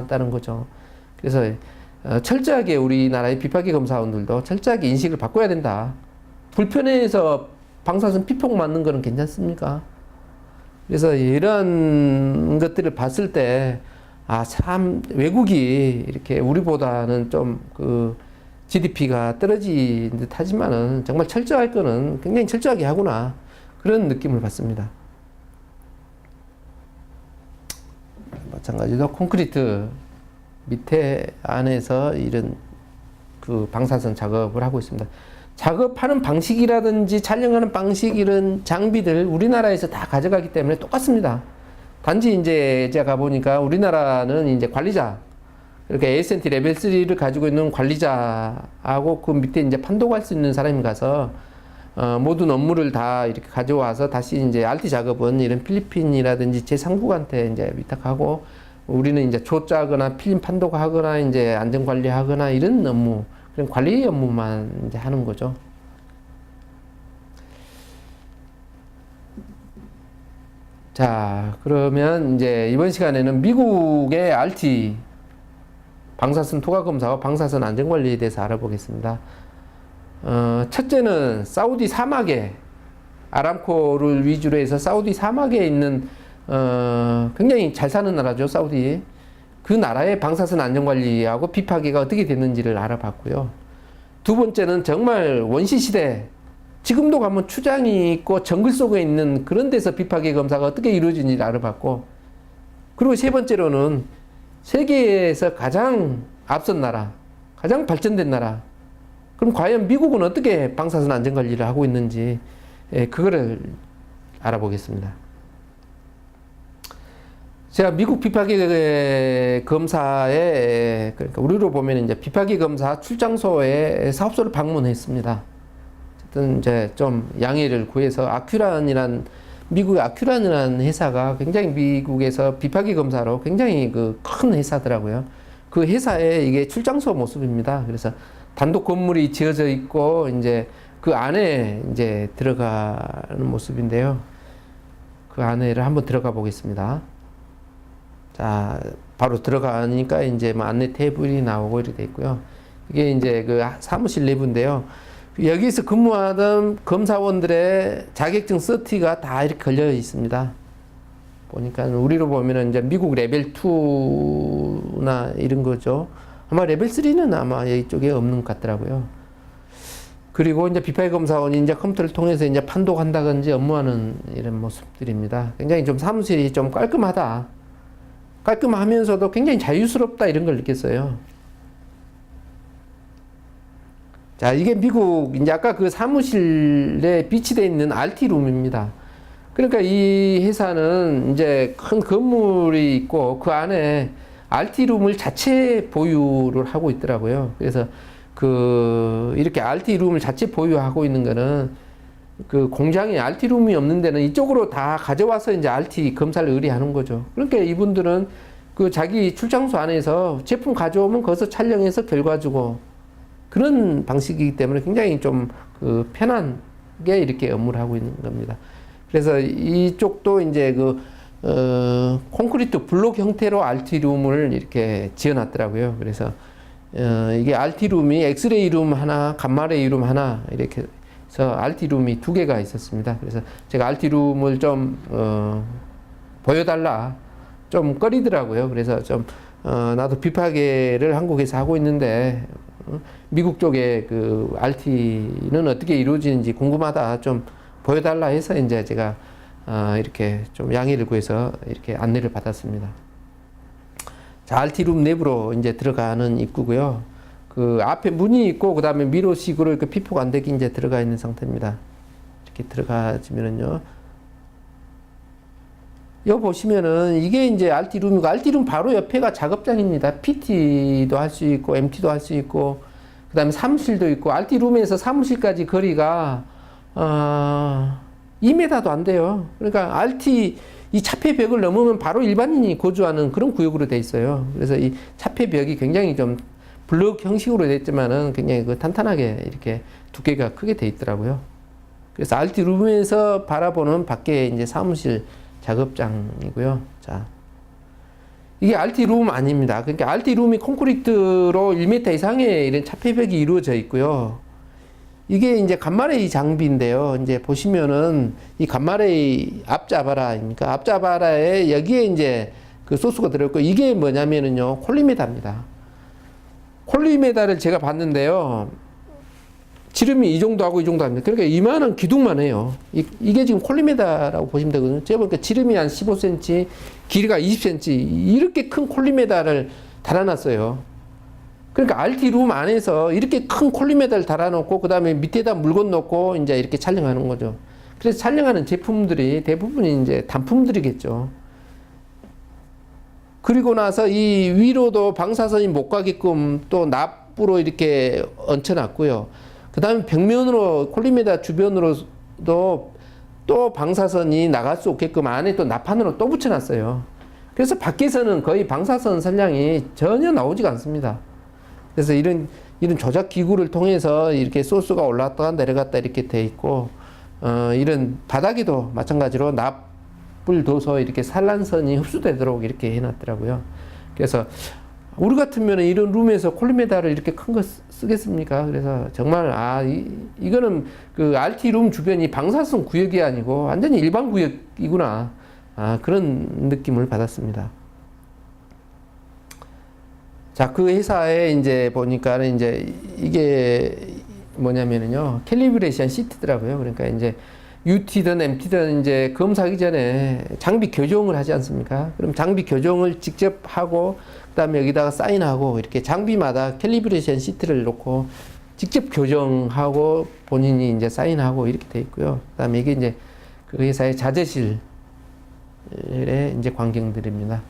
다는 거죠. 그래서 철저하게 우리나라의 비파기 검사원들도 철저하게 인식을 바꿔야 된다. 불편해서 방사선 피폭 맞는 거는 괜찮습니까? 그래서 이런 것들을 봤을 때, 아, 참, 외국이 이렇게 우리보다는 좀 GDP가 떨어진 듯 하지만은 정말 철저할 거는 굉장히 철저하게 하구나. 그런 느낌을 받습니다. 마찬가지로 콘크리트 밑에 안에서 이런 방사선 작업을 하고 있습니다. 작업하는 방식이라든지 촬영하는 방식 이런 장비들 우리나라에서 다 가져가기 때문에 똑같습니다. 단지 이제 제가 보니까 우리나라는 이제 관리자, 이렇게 ASNT 레벨 3를 가지고 있는 관리자하고 그 밑에 이제 판독할 수 있는 사람이 가서 모든 업무를 다 이렇게 가져와서 다시 이제 RT 작업은 이런 필리핀이라든지 제3국한테 이제 위탁하고, 우리는 이제 조짜거나 필름 판독하거나 이제 안전관리하거나 이런 업무, 그런 관리 업무만 이제 하는 거죠. 자, 그러면 이제 이번 시간에는 미국의 RT 방사선 투과 검사와 방사선 안전관리에 대해서 알아보겠습니다. 첫째는 사우디 사막에, 아람코를 위주로 해서 사우디 사막에 있는 굉장히 잘 사는 나라죠, 사우디. 그 나라의 방사선 안전관리하고 비파기가 어떻게 됐는지를 알아봤고요. 두 번째는 정말 원시시대, 지금도 가면 추장이 있고 정글 속에 있는 그런 데서 비파기 검사가 어떻게 이루어지는지를 알아봤고, 그리고 세 번째로는 세계에서 가장 앞선 나라, 가장 발전된 나라, 그럼 과연 미국은 어떻게 방사선 안전관리를 하고 있는지, 그거를 알아보겠습니다. 제가 미국 비파기 검사에, 그러니까 우리로 보면 이제 비파기 검사 출장소에 사업소를 방문했습니다. 어쨌든 이제 좀 양해를 구해서 미국의 아큐란이라는 회사가 굉장히 미국에서 비파기 검사로 굉장히 큰 회사더라고요. 그 회사에 이게 출장소 모습입니다. 그래서 단독 건물이 지어져 있고 이제 그 안에 이제 들어가는 모습인데요. 그 안에를 한번 들어가 보겠습니다. 자, 바로 들어가니까 이제 안내 테이블이 나오고 이렇게 돼 있고요. 이게 이제 사무실 내부인데요. 여기서 근무하던 검사원들의 자격증 서티가 다 이렇게 걸려 있습니다. 보니까 우리로 보면은 이제 미국 레벨 2나 이런 거죠. 아마 레벨 3는 아마 이쪽에 없는 것 같더라고요. 그리고 이제 비파기 검사원이 이제 컴퓨터를 통해서 이제 판독한다든지 업무하는 이런 모습들입니다. 굉장히 좀 사무실이 좀 깔끔하면서도 굉장히 자유스럽다 이런 걸 느꼈어요. 자, 이게 미국, 이제 아까 그 사무실에 비치되어 있는 RT룸입니다. 그러니까 이 회사는 이제 큰 건물이 있고 그 안에 RT룸을 자체 보유를 하고 있더라고요. 그래서 이렇게 RT룸을 자체 보유하고 있는 거는 공장에 RT룸이 없는 데는 이쪽으로 다 가져와서 이제 RT 검사를 의뢰하는 거죠. 그러니까 이분들은 자기 출장소 안에서 제품 가져오면 거기서 촬영해서 결과 주고 그런 방식이기 때문에 굉장히 좀 편안하게 이렇게 업무를 하고 있는 겁니다. 그래서 이쪽도 이제 콘크리트 블록 형태로 RT룸을 이렇게 지어놨더라고요. 그래서 이게 RT룸이 엑스레이 룸 하나, 감마레이 룸 하나 이렇게 해서 RT룸이 2개가 있었습니다. 그래서 제가 RT룸을 좀 보여달라 좀 꺼리더라고요. 그래서 좀 나도 비파기를 한국에서 하고 있는데 미국 쪽에 RT는 어떻게 이루어지는지 궁금하다 좀 보여달라 해서 이제 제가 이렇게 좀 양해를 구해서 이렇게 안내를 받았습니다. 자, RT룸 내부로 이제 들어가는 입구고요. 앞에 문이 있고 그 다음에 미로식으로 이렇게 피폭 안 되게 이제 들어가 있는 상태입니다. 이렇게 들어가지면은요. 여기 보시면은 이게 이제 RT룸이고, RT룸 바로 옆에가 작업장입니다. PT도 할 수 있고 MT도 할 수 있고 그 다음에 사무실도 있고, RT룸에서 사무실까지 거리가 2m도 안 돼요. 그러니까 RT 이 차폐벽을 넘으면 바로 일반인이 거주하는 그런 구역으로 돼 있어요. 그래서 이 차폐벽이 굉장히 좀 블록 형식으로 됐지만은 굉장히 탄탄하게 이렇게 두께가 크게 돼 있더라고요. 그래서 RT룸에서 바라보는 밖에 이제 사무실 작업장이고요. 자, 이게 RT룸 아닙니다. 그러니까 RT룸이 콘크리트로 1m 이상의 이런 차폐벽이 이루어져 있고요. 이게 이제 간마레이 장비인데요. 이제 보시면은 이 간마레이 앞자바라입니까? 앞자바라에 여기에 이제 그 소스가 들어있고, 이게 뭐냐면은요, 콜리메다입니다. 콜리메다를 제가 봤는데요. 지름이 이 정도 하고 이 정도 합니다. 그러니까 이만한 기둥만 해요. 이게 지금 콜리메다라고 보시면 되거든요. 제가 보니까 지름이 한 15cm, 길이가 20cm, 이렇게 큰 콜리메다를 달아놨어요. 그러니까 RT룸 안에서 이렇게 큰 콜리메다를 달아놓고, 그 다음에 밑에다 물건 넣고, 이제 이렇게 촬영하는 거죠. 그래서 촬영하는 제품들이 대부분이 이제 단품들이겠죠. 그리고 나서 이 위로도 방사선이 못 가게끔 또 납으로 이렇게 얹혀놨고요. 그 다음에 벽면으로, 콜리메다 주변으로도 또 방사선이 나갈 수 없게끔 안에 또 납판으로 또 붙여놨어요. 그래서 밖에서는 거의 방사선 선량이 전혀 나오지가 않습니다. 그래서 이런 조작 기구를 통해서 이렇게 소스가 올라갔다 내려갔다 이렇게 돼 있고, 이런 바닥에도 마찬가지로 납을 둬서 이렇게 산란선이 흡수되도록 이렇게 해놨더라고요. 그래서 우리 같으면 이런 룸에서 콜리메다를 이렇게 큰 거 쓰겠습니까? 그래서 정말, 이거는 그 RT룸 주변이 방사선 구역이 아니고 완전히 일반 구역이구나. 그런 느낌을 받았습니다. 자, 그 회사에 이제 보니까는 이제 이게 뭐냐면은요, 캘리브레이션 시트더라고요. 그러니까 이제 UT든 MT든 이제 검사하기 전에 장비 교정을 하지 않습니까? 그럼 장비 교정을 직접 하고, 그 다음에 여기다가 사인하고, 이렇게 장비마다 캘리브레이션 시트를 놓고 직접 교정하고 본인이 이제 사인하고 이렇게 돼 있고요. 그 다음에 이게 이제 그 회사의 자재실의 이제 광경들입니다.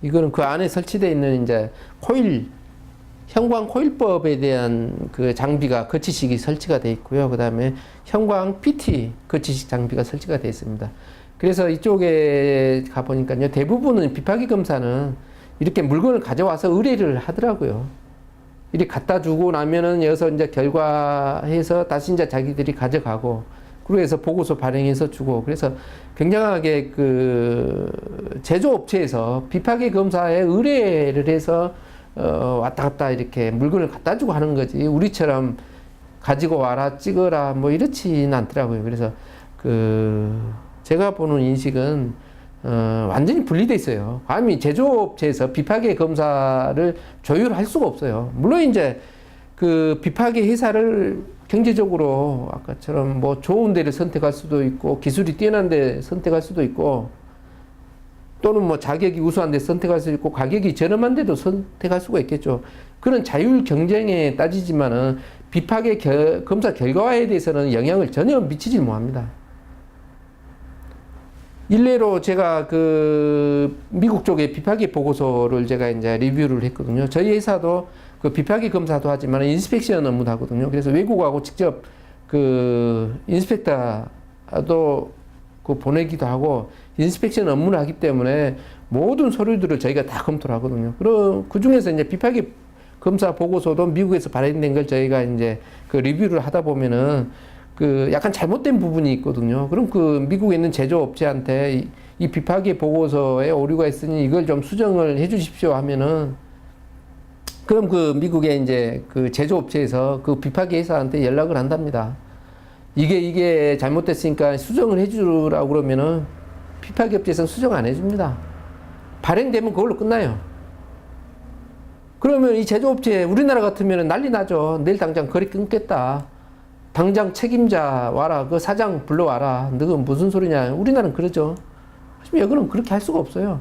이거는 그 안에 설치되어 있는 이제 코일, 형광 코일법에 대한 그 장비가 거치식이 설치가 되어 있고요. 그 다음에 형광 PT 거치식 장비가 설치가 되어 있습니다. 그래서 이쪽에 가보니까요, 대부분은 비파기 검사는 이렇게 물건을 가져와서 의뢰를 하더라고요. 이렇게 갖다 주고 나면은 여기서 이제 결과해서 다시 이제 자기들이 가져가고, 그래서 보고서 발행해서 주고, 그래서 굉장하게 그 제조업체에서 비파기 검사에 의뢰를 해서 왔다 갔다 이렇게 물건을 갖다 주고 하는 거지, 우리처럼 가지고 와라 찍어라 뭐 이렇지는 않더라고요. 그래서 제가 보는 인식은 완전히 분리돼 있어요. 감히 제조업체에서 비파기 검사를 조율할 수가 없어요. 물론 이제 그 비파기 회사를 경제적으로 아까처럼 뭐 좋은 데를 선택할 수도 있고, 기술이 뛰어난 데 선택할 수도 있고, 또는 뭐 자격이 우수한 데 선택할 수 있고, 가격이 저렴한 데도 선택할 수가 있겠죠. 그런 자율 경쟁에 따지지만은 비파기 검사 결과에 대해서는 영향을 전혀 미치지 못합니다. 일례로 제가 그 미국 쪽의 비파기 보고서를 제가 이제 리뷰를 했거든요. 저희 회사도 그 비파기 검사도 하지만 인스펙션 업무도 하거든요. 그래서 외국하고 직접 그 인스펙터도 그 보내기도 하고 인스펙션 업무를 하기 때문에 모든 서류들을 저희가 다 검토를 하거든요. 그럼 그 중에서 이제 비파기 검사 보고서도 미국에서 발행된 걸 저희가 이제 그 리뷰를 하다 보면은 그 약간 잘못된 부분이 있거든요. 그럼 그 미국에 있는 제조업체한테 이 비파기 보고서에 오류가 있으니 이걸 좀 수정을 해 주십시오 하면은, 그럼 그 미국의 이제 그 제조업체에서 그 비파기 회사한테 연락을 한답니다. 이게 잘못됐으니까 수정을 해 주라고 그러면은 비파기 업체에서는 수정 안 해줍니다. 발행되면 그걸로 끝나요. 그러면 이 제조업체, 우리나라 같으면 난리 나죠. 내일 당장 거래 끊겠다. 당장 책임자 와라. 그 사장 불러와라. 너가 무슨 소리냐. 우리나라는 그러죠. 하지만 여기는 그렇게 할 수가 없어요.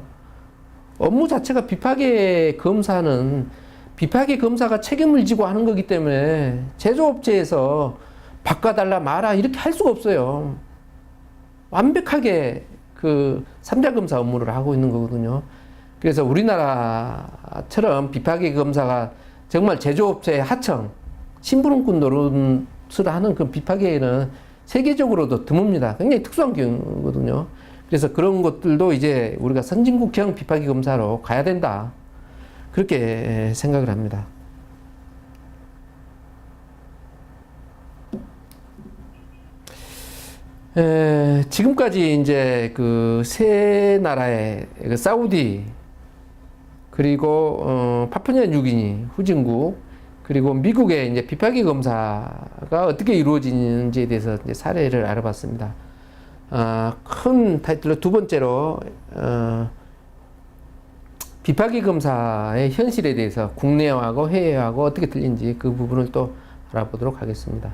업무 자체가 비파기 검사는 비파기 검사가 책임을 지고 하는 거기 때문에 제조업체에서 바꿔달라 마라 이렇게 할 수가 없어요. 완벽하게 그 3자 검사 업무를 하고 있는 거거든요. 그래서 우리나라처럼 비파기 검사가 정말 제조업체의 하청, 심부름꾼 노릇을 하는 그 비파기에는 세계적으로도 드뭅니다. 굉장히 특수한 경우거든요. 그래서 그런 것들도 이제 우리가 선진국형 비파기 검사로 가야 된다. 그렇게 생각을 합니다. 지금까지 이제 그 세 나라의 그 사우디 그리고 파푸아 뉴기니 후진국 그리고 미국의 이제 비파기 검사가 어떻게 이루어지는지에 대해서 이제 사례를 알아봤습니다. 큰 타이틀로 두 번째로 비파기 검사의 현실에 대해서 국내하고 해외하고 어떻게 틀린지 그 부분을 또 알아보도록 하겠습니다.